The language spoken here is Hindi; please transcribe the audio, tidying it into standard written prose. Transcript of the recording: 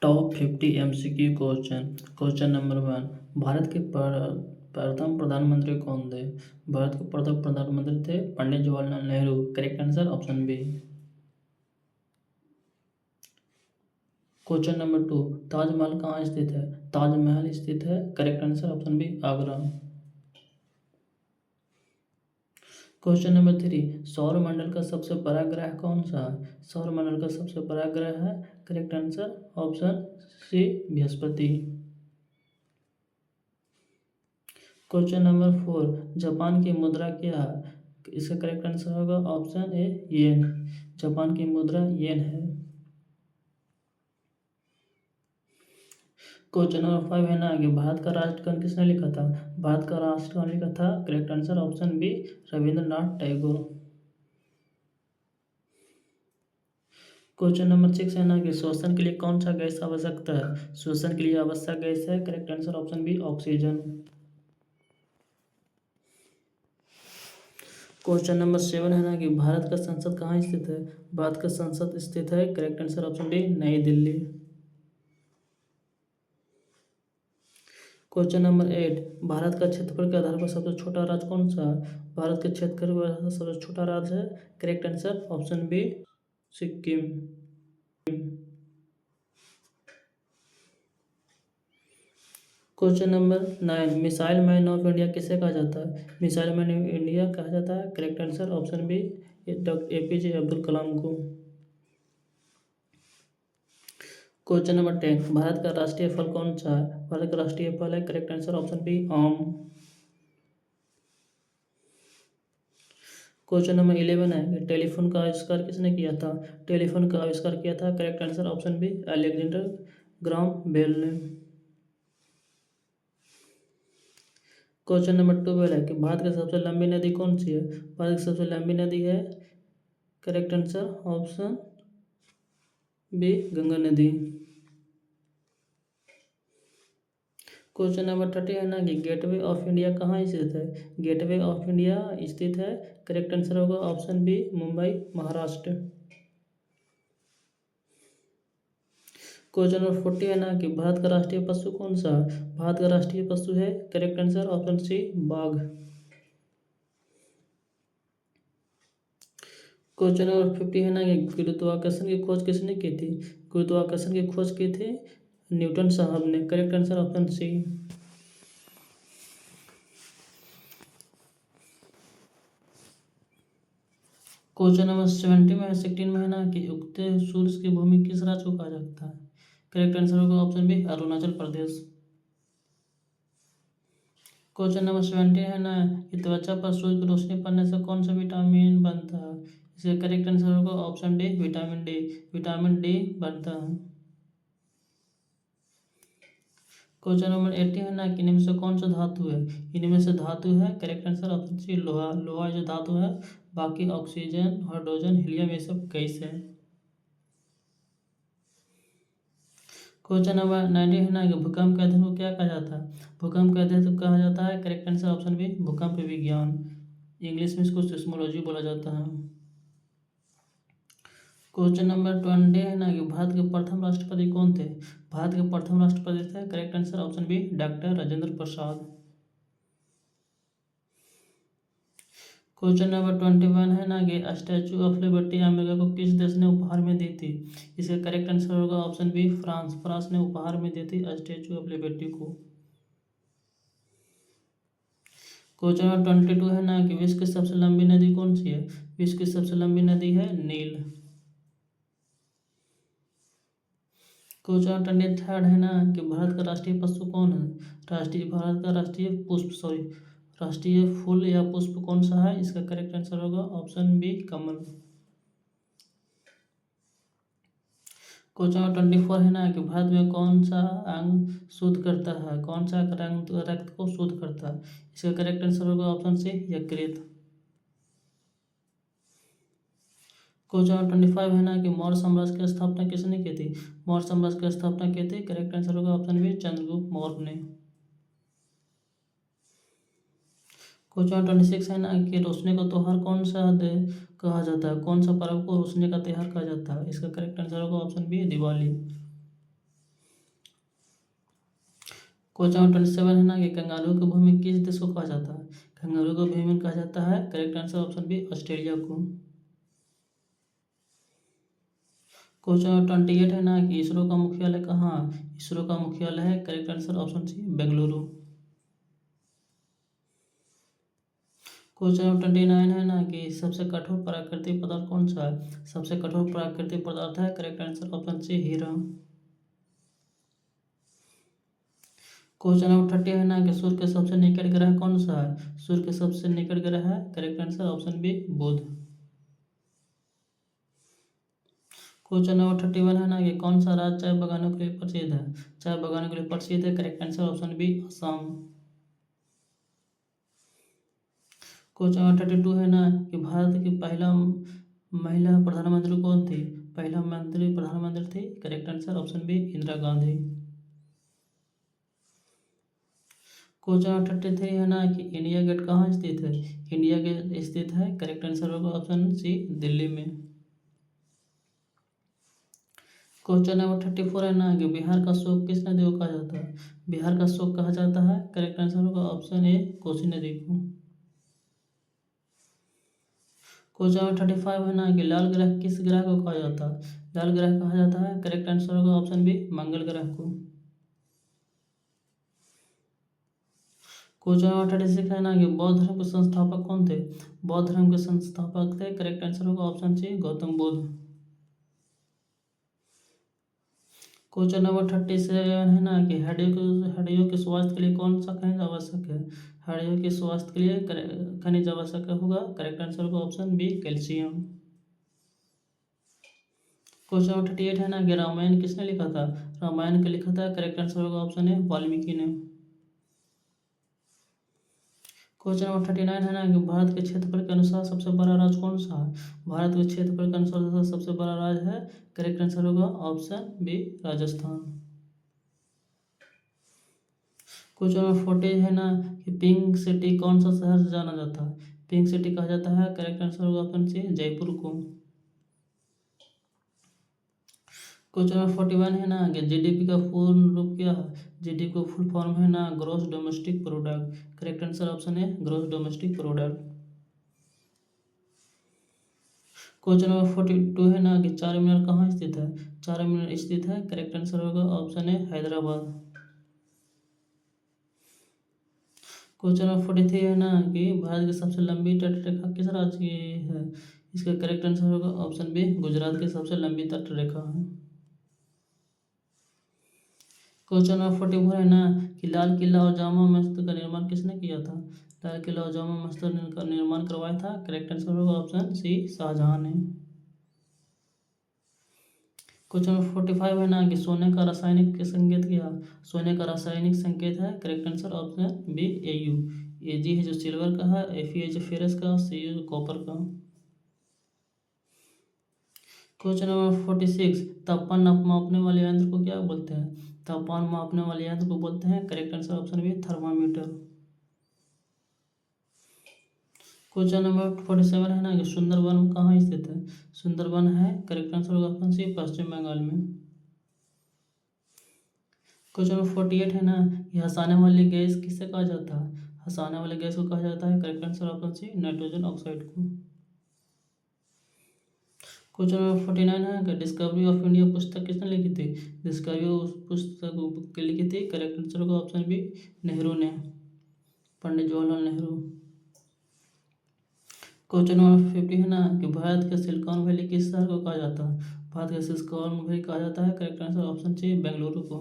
Top 50 MCQ question. Question number 1। Bharat के प्रथम प्रधानमंत्री कौन थे? भारत के प्रथम प्रधानमंत्री थे Pandit Jawaharlal Nehru. Correct answer option B. Question number 2। Taj Mahal कहाँ स्थित है? ताजमहल स्थित है, correct answer option B, Agra. Question number 3। सौरमंडल का सबसे बड़ा ग्रह कौन सा है? सौरमंडल का सबसे बड़ा ग्रह है, करेक्ट आंसर ऑप्शन सी, बृहस्पति। Question number 4। जापान की मुद्रा क्या है? इसका करेक्ट आंसर होगा ऑप्शन ए, येन। जापान की मुद्रा येन है। क्वेश्चन नंबर 5 है ना कि भारत का राष्ट्रगान किसने लिखा था? भारत का राष्ट्रगान लिखा था, correct answer option B, Rabindranath Tagore. Question number 6 है ना कि श्वसन के लिए कौन सा गैस आवश्यकता है? श्वसन के लिए आवश्यक गैस है, correct answer option B, oxygen. Question number 7 है ना कि भारत का संसद कहाँ स्थित है? भारत का संसद स्थित है, करेक्ट आंसर ऑप्शन डी, नई दिल्ली। Question number 8। भारत का क्षेत्रफल के आधार पर सबसे छोटा राज्य कौन सा है? भारत के क्षेत्रफल के आधार पर सबसे छोटा राज्य है, correct answer option B, Sikkim. Question number 9। Missile man of India किसे कहा जाता है? मिसाइल मैन ऑफ इंडिया कहा जाता है, correct answer option B, doctor APJ Abdul Kalam को। Question number 10। भारत का राष्ट्रीय फल कौन सा है? भारत का राष्ट्रीय फल है, करेक्ट आंसर ऑप्शन बी, आम। क्वेश्चन नंबर 11 है कि टेलीफोन का आविष्कार किसने किया था? टेलीफोन का आविष्कार किया था, correct answer option B, Alexander Graham Bell ने। क्वेश्चन नंबर 12 है कि भारत की सबसे लंबी नदी कौन सी है? भारत की सबसे लंबी नदी है, correct answer option B, Ganga नदी। क्वेश्चन नंबर 30 है ना कि गेटवे ऑफ इंडिया कहाँ स्थित है? गेटवे ऑफ इंडिया स्थित है, करेक्ट आंसर होगा option B, Mumbai, Maharashtra. Question number 40 है ना कि भारत का राष्ट्रीय पशु कौन सा है? भारत का राष्ट्रीय पशु है, करेक्ट आंसर ऑप्शन सी, बाघ। क्वेश्चन नंबर 50 है ना कि गुरुत्वाकर्षण की खोज किसने की थी? गुरुत्वाकर्षण की खोज की थी न्यूटन साहब ने, correct answer option C. Question number 16 में है ना कि उगते सूर्य की भूमि किस राज्य को कहा जाता है? करेक्ट आंसर होगा option B, Arunachal Pradesh. Question number 17 है ना कि त्वचा पर सूर्य की रोशनी पड़ने से कौन सा विटामिन बनता है? इसका करेक्ट आंसर होगा option D, vitamin D. Vitamin D बनता है। क्वेश्चन नंबर 80 है ना कि इनमें से कौन सा धातु है? इनमें से धातु है, करेक्ट आंसर ऑप्शन सी, लोहा। लोहा जो धातु है, बाकी ऑक्सीजन, हाइड्रोजन, हीलियम ये सब गैस है। क्वेश्चन नंबर 90 है ना कि भूकंप के अध्ययन को क्या कहा जाता है? भूकंप के अध्ययन को कहा जाता है, करेक्ट आंसर ऑप्शन बी, भूकंप विज्ञान। इंग्लिश में इसको सिस्मोलॉजी बोला जाता है। क्वेश्चन नंबर 20 है ना कि भारत के प्रथम राष्ट्रपति कौन थे? भारत के प्रथम राष्ट्रपति थे, correct answer option B, doctor Rajendra Prasad. Question number 21 है ना कि स्टैचू ऑफ लिबर्टी अमेरिका को किस देश ने उपहार में दी थी? इसका करेक्ट आंसर होगा ऑप्शन बी, फ्रांस। फ्रांस ने उपहार में दी थी स्टैचू ऑफ लिबर्टी को। क्वेश्चन नंबर 22 है ना कि विश्व की सबसे लंबी नदी कौन सी है? विश्व की सबसे लंबी नदी है नील। क्वेश्चन नंबर 23 है ना कि भारत का राष्ट्रीय पशु कौन है? भारत का राष्ट्रीय पुष्प, सॉरी, राष्ट्रीय फूल या पुष्प कौन सा है? इसका करेक्ट आंसर होगा ऑप्शन बी, कमल। क्वेश्चन नंबर 24 है ना कि भारत में कौन सा अंग शुद्ध करता है? कौन सा अंग रक्त को शुद्ध करता है? इसका करेक्ट आंसर होगा ऑप्शन सी, यकृत। क्वेश्चन नंबर 25 है ना कि मौर्य साम्राज्य की स्थापना किसने की थी? मौर्य साम्राज्य की स्थापना की थी, करेक्ट आंसर होगा ऑप्शन बी, चंद्रगुप्त मौर्य ने। क्वेश्चन नंबर 26 है ना कि रोशनी का त्योहार कौन सा कहा जाता है? कौन सा पर्व को रोशनी का त्योहार कहा जाता है? इसका करेक्ट आंसर होगा option B, Diwali. Question number 27 है ना कि कंगारू की भूमि किस देश को कहा जाता है? कंगारू को भूमि कहा जाता है, correct answer option B Australia को। क्वेश्चन नंबर 28 है ना कि इसरो का मुख्यालय कहाँ? इसरो का मुख्यालय है, correct answer option C Bengaluru. Question number 29 है ना कि सबसे कठोर प्राकृतिक पदार्थ कौन सा है? सबसे कठोर प्राकृतिक पदार्थ है, करेक्ट आंसर ऑप्शन सी हीरा। क्वेश्चन नंबर 30 है ना कि सूर्य के सबसे निकट ग्रह कौन सा है? सूर्य के सबसे निकट ग्रह है, करेक्ट आंसर ऑप्शन बी बुध। क्वेश्चन नंबर 31 है ना कि कौन सा राज्य चाय बागानों के लिए प्रसिद्ध है? चाय बागानों के लिए प्रसिद्ध है, correct answer option B Assam. Question number 32 है ना कि भारत की पहला महिला प्रधानमंत्री कौन थी? पहला मंत्री प्रधानमंत्री थी, correct answer option B Indira Gandhi. Question number 33 है ना कि इंडिया गेट कहाँ स्थित है? इंडिया गेट स्थित है, करेक्ट आंसर होगा ऑप्शन सी दिल्ली में। क्वेश्चन नंबर 34 है ना कि बिहार का शोक किस नदी को कहा जाता है? बिहार का शोक कहा जाता है, करेक्ट आंसर होगा ऑप्शन ए कोसी नदी को। क्वेश्चन नंबर 35 है ना कि लाल ग्रह किस ग्रह को कहा जाता है? लाल ग्रह कहा जाता है, करेक्ट आंसर होगा ऑप्शन बी मंगल ग्रह को। क्वेश्चन नंबर 36 है ना कि बौद्ध धर्म के संस्थापक कौन थे? बौद्ध धर्म के संस्थापक थे, करेक्ट आंसर होगा option C Gautam Buddha. Question number 37 है ना कि हड्डियों के स्वास्थ्य के लिए कौन सा खनिज आवश्यक है? हड्डियों के स्वास्थ्य के लिए खनिज आवश्यक होगा, करेक्ट आंसर होगा option B calcium. Question number 38 है ना कि रामायण किसने लिखा था? रामायण को लिखा था, करेक्ट आंसर होगा ऑप्शन ए वाल्मीकि ने। क्वेश्चन नंबर 39 है ना कि भारत के क्षेत्रफल के अनुसार सबसे बड़ा राज्य कौन सा है? भारत के क्षेत्रफल के अनुसार सबसे बड़ा राज्य है, करेक्ट आंसर होगा option B Rajasthan. Question number 40 है ना कि पिंक सिटी कौन सा शहर से जाना जाता है? पिंक सिटी कहा जाता है, करेक्ट आंसर होगा ऑप्शन सी जयपुर को। क्वेश्चन नंबर 41 है ना कि जीडीपी का पूर्ण रूप क्या है? जीडीपी का फुल फॉर्म है ना gross domestic product, correct answer option है gross domestic product. Question number 42 है ना कि चार मीनार कहाँ स्थित है? चार मीनार स्थित है, करेक्ट आंसर होगा ऑप्शन है हैदराबाद। क्वेश्चन नंबर 43 है ना कि भारत की सबसे लंबी तटरेखा किस राज्य की है? इसका करेक्ट आंसर होगा ऑप्शन बी गुजरात की सबसे लंबी तटरेखा है। क्वेश्चन नंबर 44 है ना कि लाल किला और जामा मस्जिद का निर्माण किसने किया था? लाल किला और जामा मस्जिद का निर्माण करवाया था, करेक्ट आंसर होगा ऑप्शन सी शाहजहां ने। क्वेश्चन नंबर 45 है ना कि सोने का रासायनिक संकेत क्या है? सोने का रासायनिक संकेत है, correct answer option B AU. AG है जो सिल्वर का है, एफई है जो फेरस का, सीयू जो कॉपर का। क्वेश्चन नंबर 46 तापमान मापने वाले यंत्र को क्या बोलते हैं? तापमान मापने वाले यंत्र को बोलते हैं, correct answer option B thermometer. Question number 47 है ना कि सुंदरवन कहाँ स्थित है? सुंदरवन है, करेक्ट आंसर होगा ऑप्शन सी पश्चिम बंगाल में। क्वेश्चन नंबर 48 है ना कि हंसाने वाली गैस किसे कहा जाता है? हंसाने वाले गैस को कहा जाता है, correct answer option C nitrogen oxide को। क्वेश्चन नंबर 49 है कि डिस्कवरी ऑफ इंडिया पुस्तक किसने लिखी थी? डिस्कवरी उस पुस्तक लिखी थी, करेक्ट आंसर होगा ऑप्शन बी नेहरू ने, पंडित जवाहरलाल नेहरू। क्वेश्चन नंबर 50 है ना कि भारत के सिलिकॉन वैली किस शहर को कहा जाता है? भारत के सिलिकॉन वैली कहा जाता है, correct answer option C Bengaluru को।